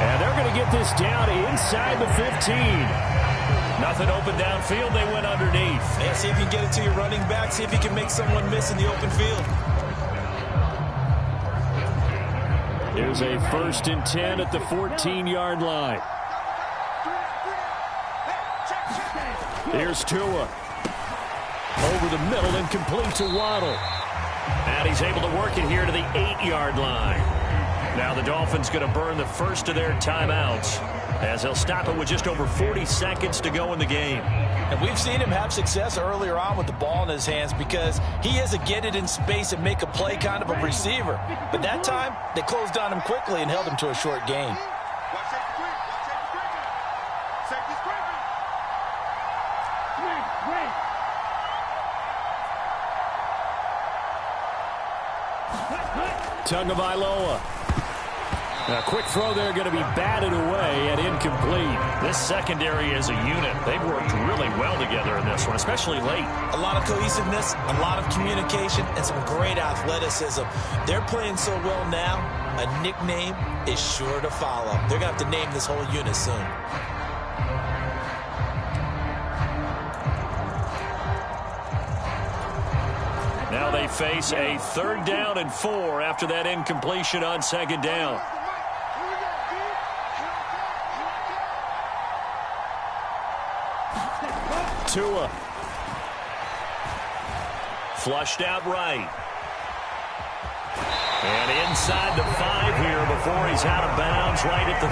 And they're going to get this down inside the 15. Nothing open downfield. They went underneath.
And see if you can get it to your running back. See if you can make someone miss in the open field.
Here's a 1st and 10 at the 14-yard line. Here's Tua. Over the middle and complete to Waddle. And he's able to work it here to the 8-yard line. Now the Dolphins going to burn the first of their timeouts as they'll stop it with just over 40 seconds to go in the game.
And we've seen him have success earlier on with the ball in his hands because he is a get it in space and make a play kind of a receiver. But that time, they closed on him quickly and held him to a short gain.
Tagovailoa. A quick throw there going to be batted away and incomplete. This secondary as a unit, they've worked really well together in this one, especially late.
A lot of cohesiveness, a lot of communication, and some great athleticism. They're playing so well now, a nickname is sure to follow. They're going to have to name this whole unit soon.
Now they face a 3rd down and 4 after that incompletion on 2nd down. Tua. Flushed out right. And inside the 5 here before he's out of bounds right at the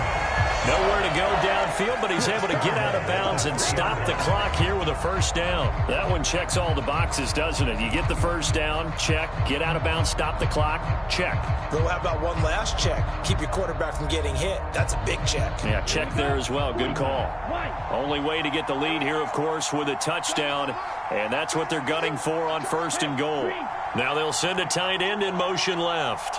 3. Nowhere to go downfield, but he's able to get out of bounds and stop the clock here with a 1st down. That one checks all the boxes, doesn't it? You get the 1st down, check. Get out of bounds, stop the clock, check.
Well, how about one last check? Keep your quarterback from getting hit. That's a big check.
Yeah, check there as well. Good call. Only way to get the lead here, of course, with a touchdown, and that's what they're gunning for on 1st and goal. Now they'll send a tight end in motion left.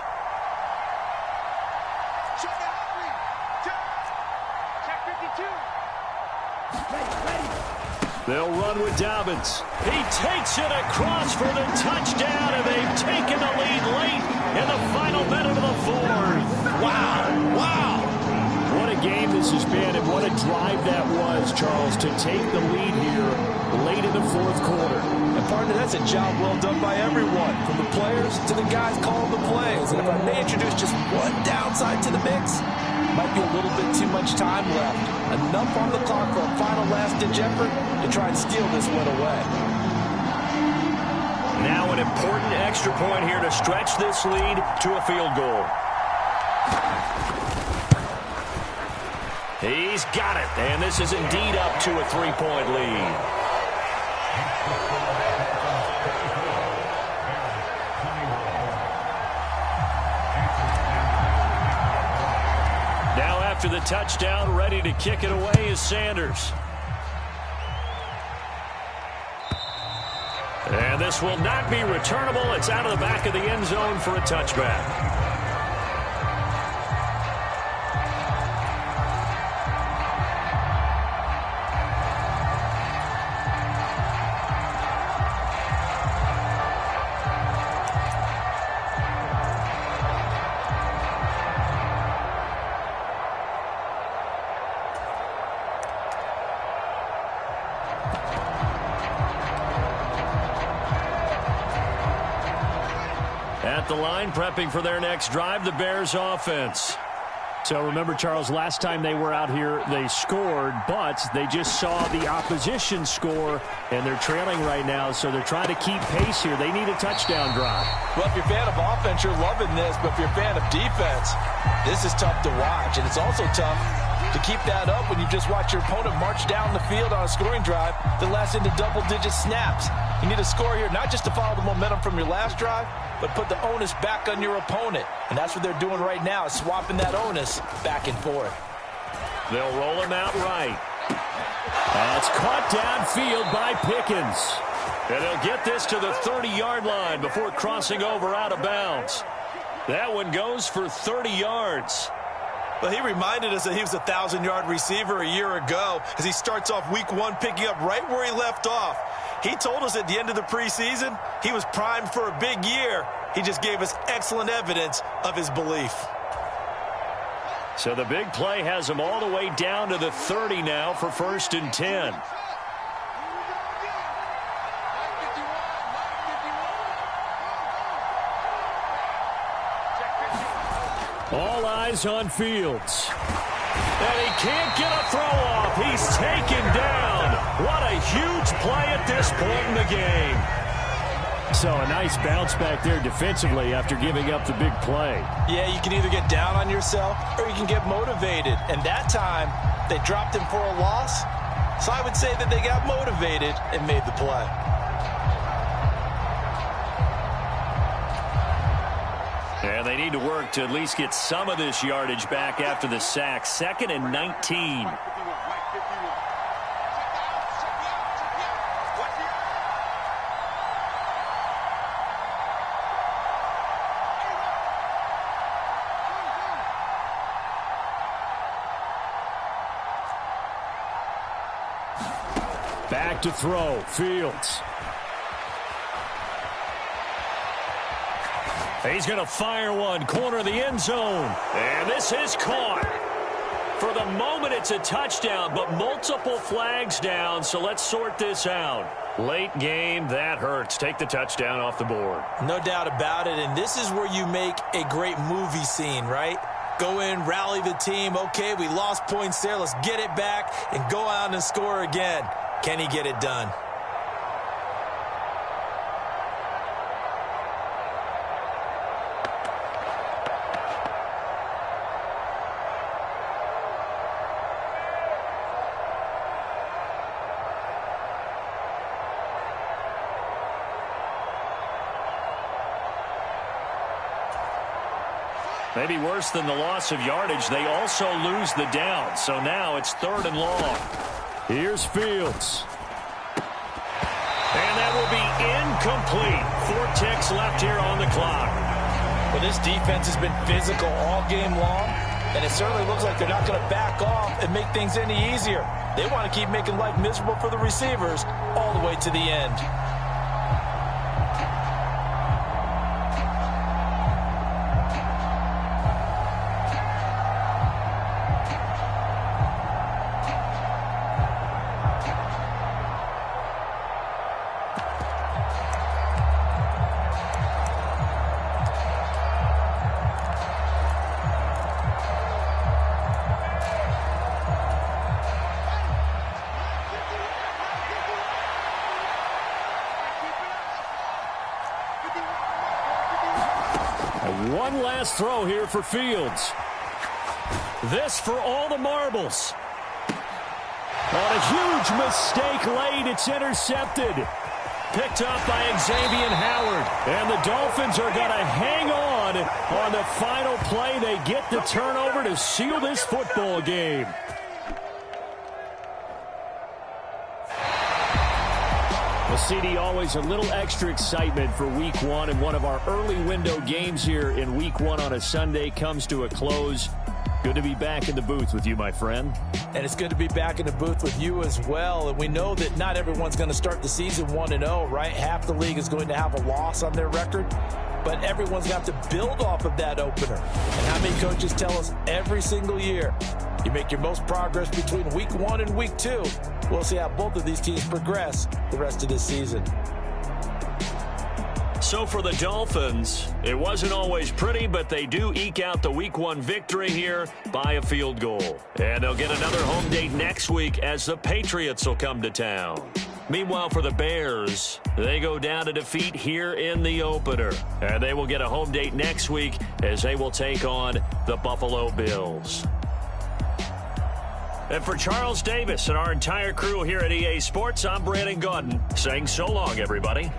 They'll run with Dobbins. He takes it across for the touchdown, and they've taken the lead late in the final minute of the 4th.
Wow, wow.
What a game this has been, and what a drive that was, Charles, to take the lead here late in the 4th quarter.
And partner, that's a job well done by everyone, from the players to the guys calling the plays. And if I may introduce just one downside to the mix, might be a little bit too much time left. Enough on the clock for a final last-ditch effort to try and steal this one away.
Now an important extra point here to stretch this lead to a field goal. He's got it, and this is indeed up to a 3-point lead. After the touchdown, ready to kick it away is Sanders. And this will not be returnable. It's out of the back of the end zone for a touchback. At the line, prepping for their next drive, the Bears offense.
So remember, Charles, last time they were out here, they scored, but they just saw the opposition score, and they're trailing right now, so they're trying to keep pace here. They need a touchdown drive.
Well, if you're a fan of offense, you're loving this, but if you're a fan of defense, this is tough to watch, and it's also tough to keep that up when you just watch your opponent march down the field on a scoring drive that lasts into double-digit snaps. You need a score here, not just to follow the momentum from your last drive, but put the onus back on your opponent. And that's what they're doing right now, is swapping that onus back and forth.
They'll roll him out right. That's caught downfield by Pickens. And they'll get this to the 30-yard line before crossing over out of bounds. That one goes for 30 yards.
Well, he reminded us that he was a 1,000-yard receiver a year ago as he starts off week 1 picking up right where he left off. He told us at the end of the preseason he was primed for a big year. He just gave us excellent evidence of his belief.
So the big play has him all the way down to the 30 now for 1st and 10. All eyes on Fields. And he can't get a throw off. He's taken down. What a huge play at this point in the game.
So a nice bounce back there defensively after giving up the big play.
Yeah, you can either get down on yourself or you can get motivated. And that time, they dropped him for a loss. So I would say that they got motivated and made the play.
And they need to work to at least get some of this yardage back after the sack. 2nd and 19.
Back to throw, Fields.
He's going to fire one, corner of the end zone. And this is caught. For the moment, it's a touchdown, but multiple flags down, so let's sort this out. Late game, that hurts. Take the touchdown off the board.
No doubt about it, and this is where you make a great movie scene, right? Go in, rally the team. Okay, we lost points there. Let's get it back and go out and score again. Can he get it done?
Maybe worse than the loss of yardage, they also lose the down. So now it's 3rd and long. Here's Fields. And that will be incomplete. 4 ticks left here on the clock.
Well, this defense has been physical all game long, and it certainly looks like they're not going to back off and make things any easier. They want to keep making life miserable for the receivers all the way to the end.
One last throw here for Fields. This for all the marbles. On a huge mistake late, it's intercepted. Picked up by Xavier Howard. And the Dolphins are going to hang on the final play. They get the turnover to seal this football game. Well, CD, always a little extra excitement for Week 1, and one of our early window games here in Week 1 on a Sunday comes to a close. Good to be back in the booth with you, my friend.
And it's good to be back in the booth with you as well. And we know that not everyone's going to start the season 1-0, right? Half the league is going to have a loss on their record. But everyone's got to build off of that opener. And how many coaches tell us every single year, you make your most progress between Week 1 and Week 2. We'll see how both of these teams progress the rest of this season.
So for the Dolphins, it wasn't always pretty, but they do eke out the Week 1 victory here by a field goal. And they'll get another home date next week as the Patriots will come to town. Meanwhile, for the Bears, they go down to defeat here in the opener. And they will get a home date next week as they will take on the Buffalo Bills. And for Charles Davis and our entire crew here at EA Sports, I'm Brandon Gaudin saying so long, everybody.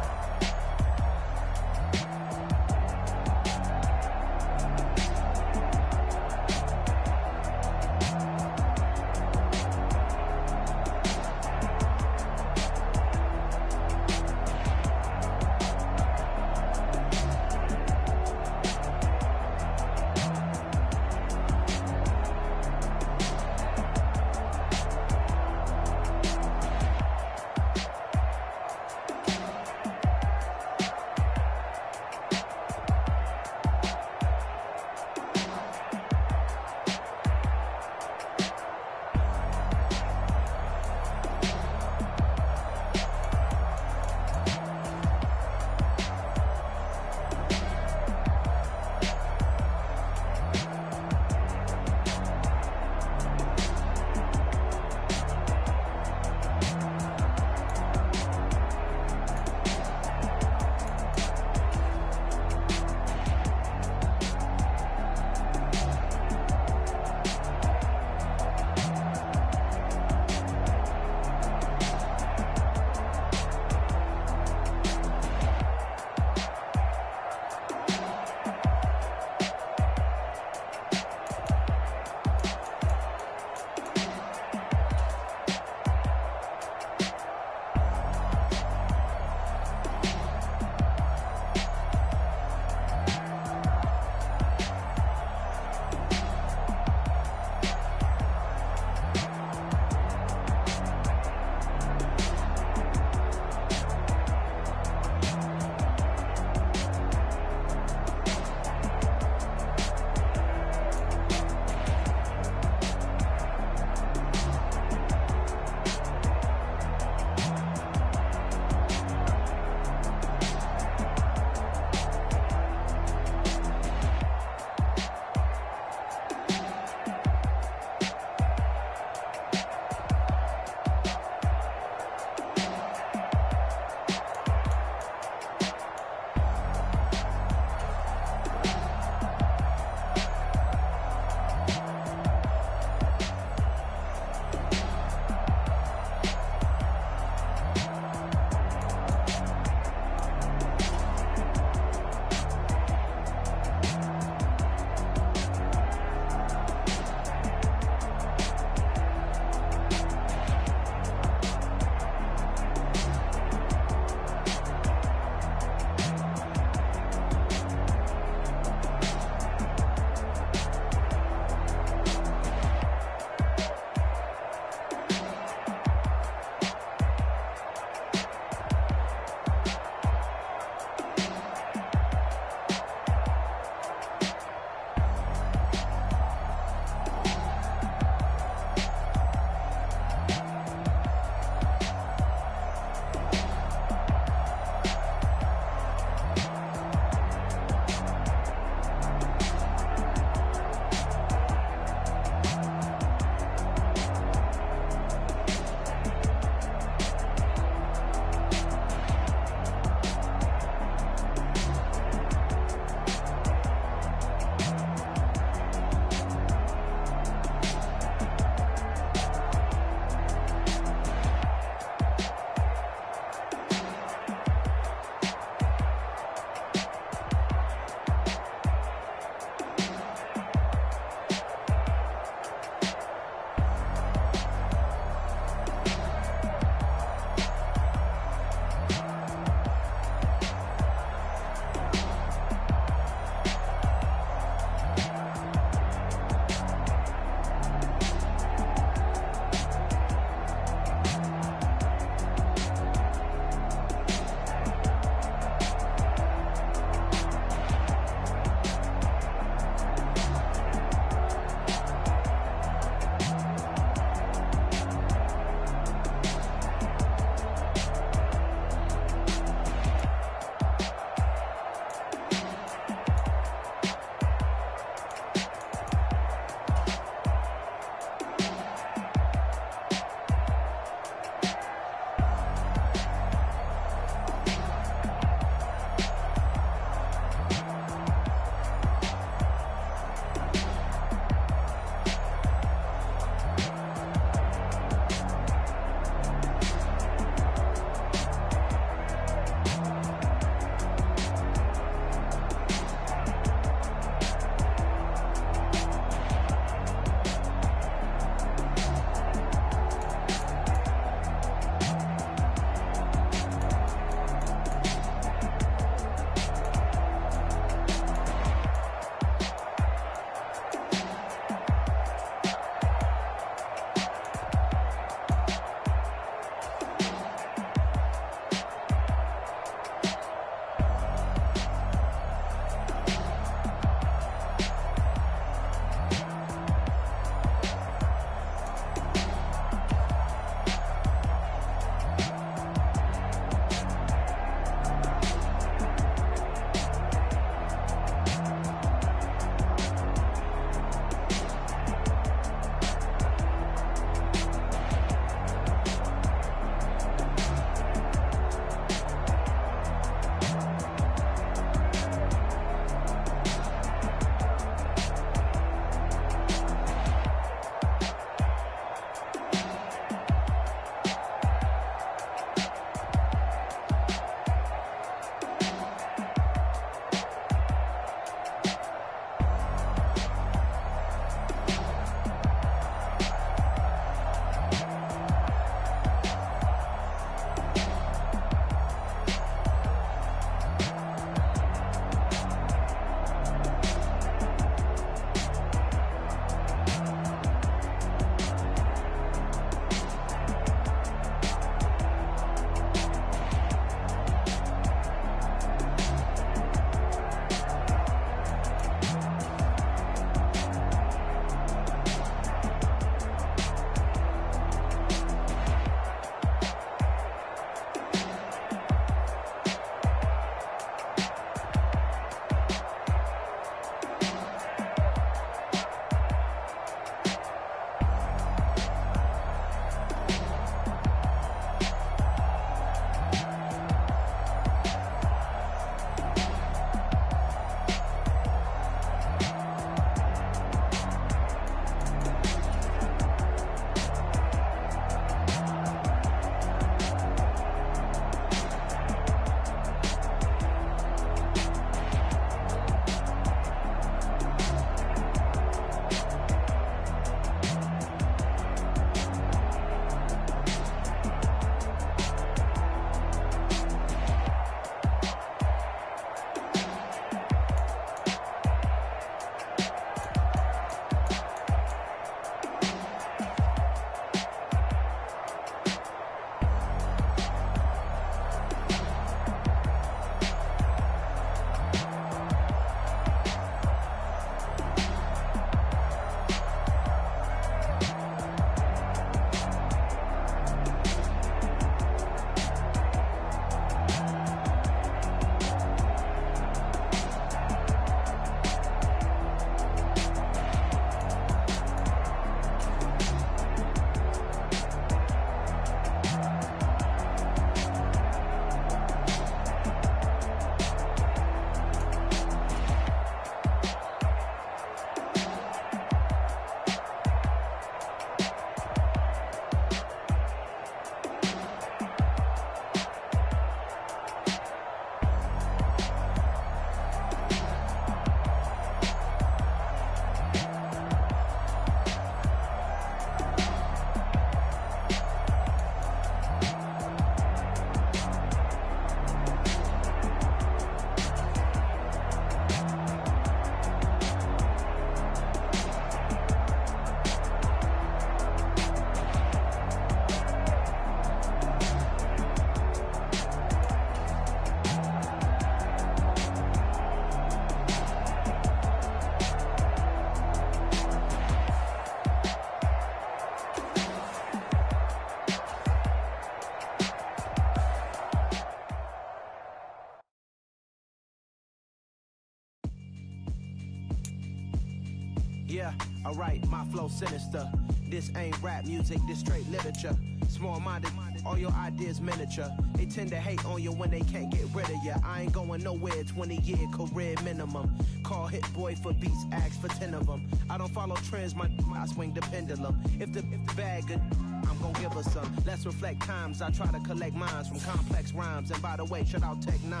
Yeah, alright, my flow sinister. This ain't rap music, this straight literature. Small-minded, all your ideas miniature. They tend to hate on you when they can't get rid of you. I ain't going nowhere, 20-year career minimum. Call Hit Boy for beats, ask for 10 of them. I don't follow trends, I swing the pendulum. If the bag good, I'm gon' give her some. Let's reflect times, I try to collect minds from complex rhymes. And by the way, shout out Tech 9.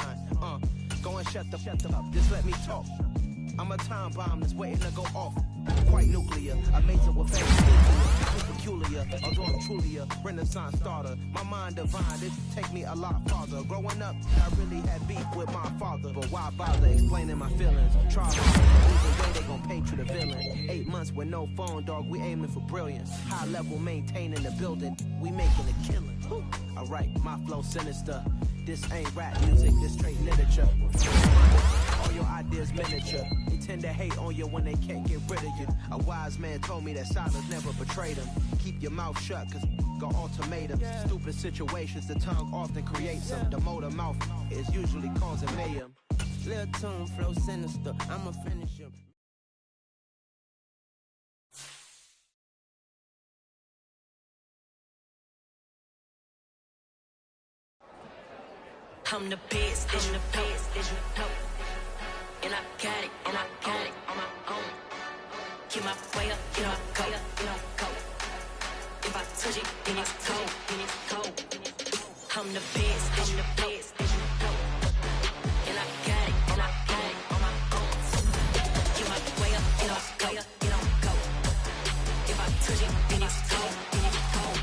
Go and shut the up, just let me talk. I'm a time bomb that's waiting to go off. Quite nuclear, amazing with fame, peculiar. Although I'm truly a Renaissance starter, my mind divine, it take me a lot farther. Growing up, I really had beef with my father, but why bother explaining my feelings? Try harder, either way they gon' paint you the villain. 8 months with no phone, dog, we aiming for brilliance. High level maintaining the building, we making a killing. Alright, my flow sinister. This ain't rap music, this straight literature. All your ideas miniature. They tend to hate on you when they can't get rid of you. A wise man told me that silence never betrayed him. Keep your mouth shut, cause got ultimatums. Stupid situations, the tongue often creates them. The motor mouth is usually causing mayhem. Lil' tune, flow sinister, I'ma finish him.
I'm the best, and the best, and I got it, and I got it on my own. Get my way up, get my go, get my go. If I touch it, then it's cold, then it's cold. I'm the best, and the best, and I got it, and I got it on my own. Get my way up, get my go, get my go. If I touch it, then it's cold, then it's cold.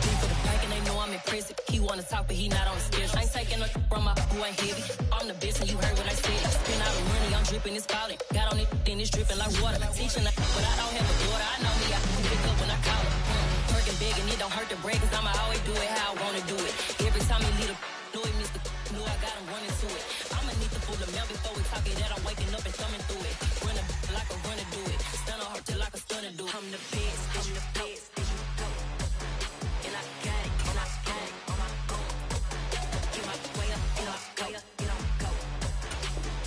People the bank and they know I'm in prison. He wanna talk, but he not on the schedule. I ain't taking no from my who ain't heavy. I'm the best, and you heard what I said. Spend all the money, I'm dripping, it's falling. Got on it, then it's dripping like water. Teaching, but I don't have a daughter. I know me, I can pick up when I call her. Working big, and it don't hurt the break, cause I'ma always do it how I wanna do it. Every time he leave the know it, Mr. Know I got him running to it. I'ma need to pull the mail before we talk it, that I'm waking up and thumbing through it. Run a like a runner do it. Stun on her till like a stunner do it. I'm the best, I'm the best, and I got it, and I got it on my own. Get my way up, get my go, get my go.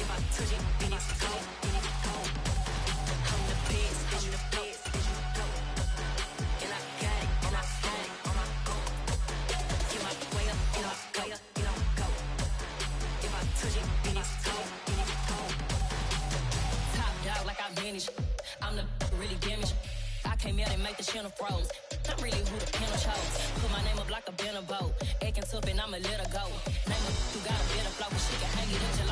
If I touch it, then it's cold, then it's cold. I'm the best, I'm the best, and I got it, and I got it on my own. Get my way up, get my go, get my go. If I touch it, then it's cold, then it's cold. Top dog like I manage, I'm the really damaged. I came out and make the channel froze. I'm really who the panel chose. Put my name up like a banner boat. Acting tough and I'ma let her go. Name her who got a better flow, but she can hang it up just